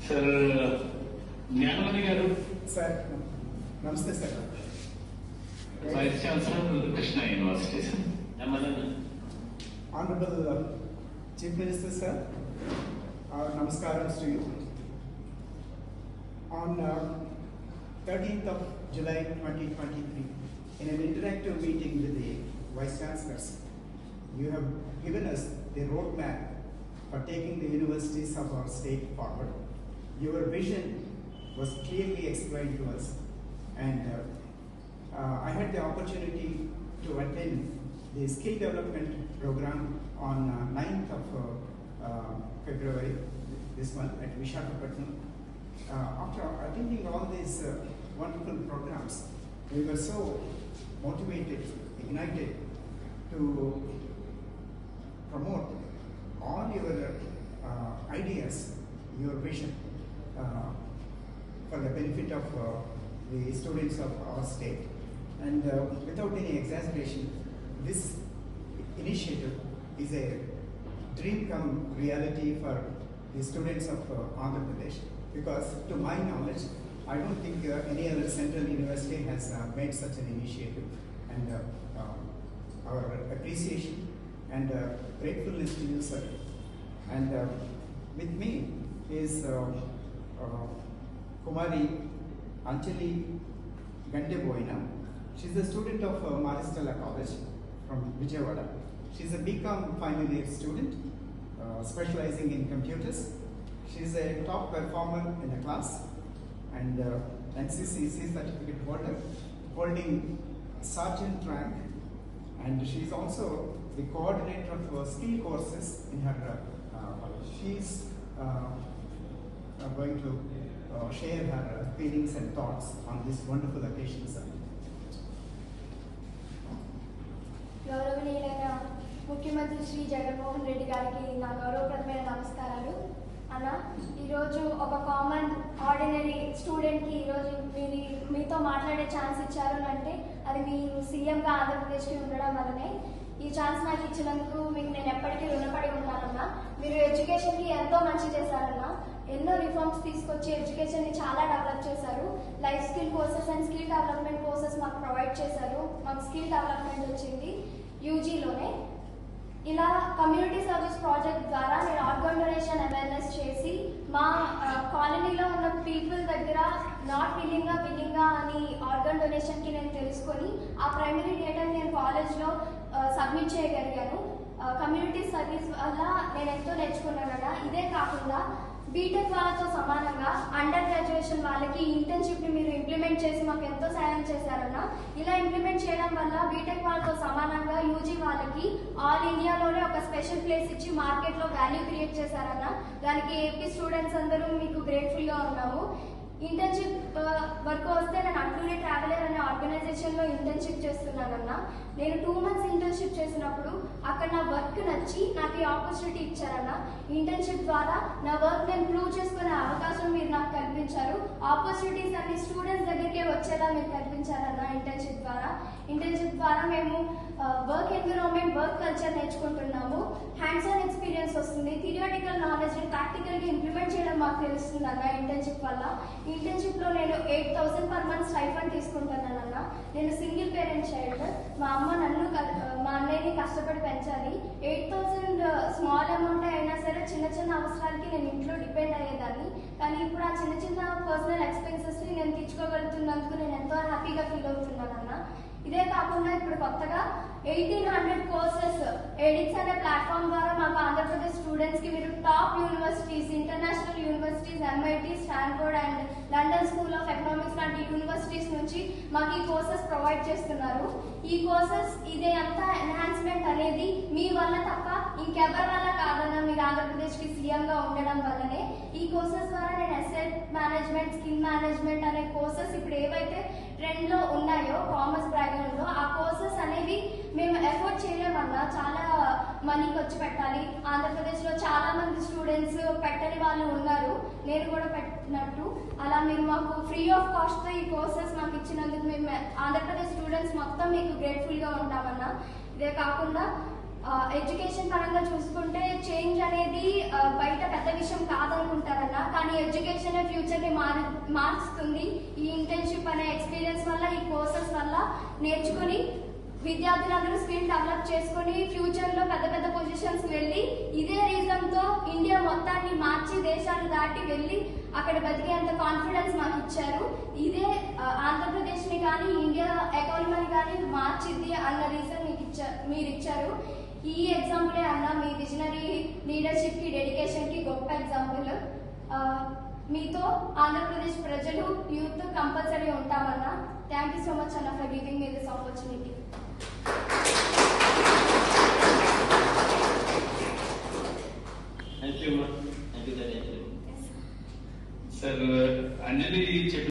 Sir జ్ఞానమణి గారు. Sir నమస్తే sir. Vice chancellor Krishna university sir. Honorable Chief Minister sir, namaskaram to you. On 13th of July 2023, in an interactive meeting with the Vice Chancellors, you have given us the roadmap for taking the universities of our state forward. Your vision was clearly explained to us, and I had the opportunity to attend the skill development program on 9th of February this month at Visakhapatnam. After attending all these wonderful programs, we were so motivated, ignited to promote all your ideas, your vision for the benefit of the students of our state. And without any exaggeration, this initiative is a dream come reality for the students of Andhra Pradesh, because to my knowledge, I don't think any other central university has made such an initiative, and our appreciation and gratefulness to you, sir. And with me is Kumari Anjali Gandeboina. She's a student of Maristella College from Vijayawada. She's a BCom final year student, specializing in computers. She's a top performer in the class, and NCCC certificate holder, holding sergeant rank, and she's also the coordinator of skill courses in her college. She's going to share her feelings and thoughts on this wonderful occasion, sir. గౌరవనీయులైన ముఖ్యమంత్రి శ్రీ జగన్మోహన్ రెడ్డి గారికి నా గౌరవప్రదమైన నమస్కారాలు. అన్న, ఈరోజు ఒక common ordinary స్టూడెంట్కి ఈరోజు మీతో మాట్లాడే ఛాన్స్ ఇచ్చారు అంటే అది మీరు సీఎంగా ఆంధ్రప్రదేశ్కి ఉండడం వల్లనే. ఈ ఛాన్స్ నాకు ఇచ్చినందుకు మీకు నేను ఎప్పటికీ రుణపడి ఉంటానన్నా. మీరు ఎడ్యుకేషన్కి ఎంతో మంచి చేశారన్నా. ఎన్నో రిఫార్మ్స్ తీసుకొచ్చి ఎడ్యుకేషన్ని చాలా డెవలప్ చేశారు. Life skill courses and skill development courses మాకు ప్రొవైడ్ చేశారు. మాకు స్కిల్ డెవలప్మెంట్ వచ్చింది యూజీలోనే. ఇలా కమ్యూనిటీ సర్వీస్ ప్రాజెక్ట్ ద్వారా నేను ఆర్గన్ డొనేషన్ అవేర్నెస్ చేసి మా కాలనీలో ఉన్న పీపుల్ దగ్గర నాట్ విల్లింగా అని ఆర్గన్ డొనేషన్కి నేను తెలుసుకొని ఆ ప్రైమరీ డేటాని నేను కాలేజ్లో సబ్మిట్ చేయగలిగాను. కమ్యూనిటీ సర్వీస్ వల్ల నేను ఎంతో నేర్చుకున్నాను. ఇదే కాకుండా బీటెక్ వాళ్ళతో సమానంగా అండర్ గ్రాడ్యుయేషన్ వాళ్ళకి ఇంటర్న్షిప్ని మీరు ఇంప్లిమెంట్ చేసి మాకు ఎంతో సాయం చేశారన్న. ఇలా ఇంప్లిమెంట్ చేయడం వల్ల బీటెక్ వాళ్ళతో సమానంగా యూజీ వాళ్ళకి ఆల్ ఇండియాలోనే ఒక స్పెషల్ ప్లేస్ ఇచ్చి మార్కెట్లో వాల్యూ క్రియేట్ చేశారన్న. దానికి ఏపీ స్టూడెంట్స్ అందరూ మీకు గ్రేట్ఫుల్గా ఉన్నాము. ఇంటర్న్షిప్ వర్క్ వస్తే నేను అట్లూనే ట్రావెలర్ అనే ఆర్గనైజేషన్లో ఇంటర్న్షిప్ చేస్తున్నానన్నా. నేను 2 months ఇంటర్న్షిప్ చేసినప్పుడు అక్కడ నా వర్క్ నచ్చి నాకు ఈ ఆపర్చునిటీ ఇచ్చారన్న. ఇంటర్న్షిప్ ద్వారా నా వర్క్ నేను ప్రూవ్ చేసుకునే అవకాశం మీరు నాకు కల్పించారు. ఆపర్చునిటీస్ అన్ని స్టూడెంట్స్ దగ్గరికే వచ్చేలా మీరు కల్పించారన్న. ఇంటర్న్షిప్ ద్వారా మేము వర్క్ ఎన్విరాన్మెంట్, వర్క్ కల్చర్ నేర్చుకుంటున్నాము. హ్యాండ్స్ ఆన్ ఎక్స్పీరియన్స్ వస్తుంది. థియరిటికల్ నాలెడ్జ్ని ప్రాక్టికల్గా ఇంప్లిమెంట్ చేయడం మాకు తెలుస్తుంది అన్న ఇంటర్న్షిప్ వల్ల. ఇంటర్న్షిప్లో నేను 8,000 per month స్టైఫండ్ తీసుకుంటానన్న. నేను సింగిల్ పేరెంట్ చైల్డ్. మా అమ్మ నన్ను మా అన్నయ్యని కష్టపడి పెంచాలి. 8,000 స్మాల్ అమౌంట్ అయినా సరే చిన్న అవసరాలకి నేను ఇంట్లో డిపెండ్ అయ్యేదాన్ని. కానీ ఇప్పుడు ఆ చిన్న పర్సనల్ ఎక్స్పెన్సెస్ని నేను తెచ్చుకోగలుగుతున్నందుకు నేను ఎంతో హ్యాపీగా ఫీల్ అవుతున్నానన్న. ఇదే కాకుండా ఇప్పుడు కొత్తగా 1800 కోర్సెస్ ఎడిక్స్ అనే ప్లాట్ఫామ్ ద్వారా మాకు ఆంధ్రప్రదేశ్ స్టూడెంట్స్ కి మీరు top universities, international universities, MIT, Stanford and London school of economics లాంటి యూనివర్సిటీస్ నుంచి మాకు ఈ కోర్సెస్ ప్రొవైడ్ చేస్తున్నారు. ఈ కోర్సెస్ ఇదే అంతా ఎన్హాన్స్మెంట్ అనేది మీ వల్ల తప్ప ఇంకెవరి వల్ల కాదన్నా. మీరు ఆంధ్రప్రదేశ్ కి సీఎంగా ఉండడం వల్లనే. ఈ కోర్సెస్ ద్వారా నేను అసెట్ మేనేజ్మెంట్, స్కిల్ మేనేజ్మెంట్ అనే కోర్సెస్ ఇప్పుడు ఏవైతే ట్రెండ్ లో ఉన్నాయో కామర్స్ బ్యాక్గ్రౌండ్ లో, ఆ కోర్సెస్ అనేవి మేము ఎఫోర్డ్ చేయలేమన్నా. చాలా మనీ ఖర్చు పెట్టాలి. ఆంధ్రప్రదేశ్ లో చాలా మంది స్టూడెంట్స్ పెట్టని వాళ్ళు ఉన్నారు, నేను కూడా పెట్టినట్టు. అలా మీరు మాకు ఫ్రీ ఆఫ్ కాస్ట్ తో ఈ కోర్సెస్ మాకు ఇచ్చినందుకు మేము ఆంధ్రప్రదేశ్ స్టూడెంట్స్ మొత్తం మీకు గ్రేట్ఫుల్ గా ఉంటామన్నా. ఇదే కాకుండా ఎడ్యుకేషన్ పరంగా చూసుకుంటే చేంజ్ అనేది బయట పెద్ద విషయం కాదని ఉంటారన్న, కానీ ఎడ్యుకేషన్ ఫ్యూచర్ని మార్చుతుంది. ఈ ఇంటర్న్షిప్ అనే ఎక్స్పీరియన్స్ వల్ల, ఈ కోర్సెస్ వల్ల నేర్చుకుని విద్యార్థులందరూ స్కిల్ డెవలప్ చేసుకుని ఫ్యూచర్లో పెద్ద పెద్ద పొజిషన్స్కి వెళ్ళి ఇదే రీజన్తో ఇండియా మొత్తాన్ని మార్చి దేశాలు దాటి వెళ్ళి అక్కడ బతికేంత కాన్ఫిడెన్స్ మాకు ఇచ్చారు. ఇదే ఆంధ్రప్రదేశ్ని కానీ ఇండియా ఎకానమీని కానీ మార్చిద్ది అన్న రీజన్ మీరు ఇచ్చారు. ఈ ఎగ్జాంపులే అన్న మీ విజనరీ లీడర్షిప్కి, డెడికేషన్కి గొప్ప ఎగ్జాంపుల్. మీతో ఆంధ్రప్రదేశ్ ప్రజలు, యూత్ కంపల్సరీ ఉంటామన్నా. థ్యాంక్ యూ సో మచ్ అన్న for giving me this opportunity.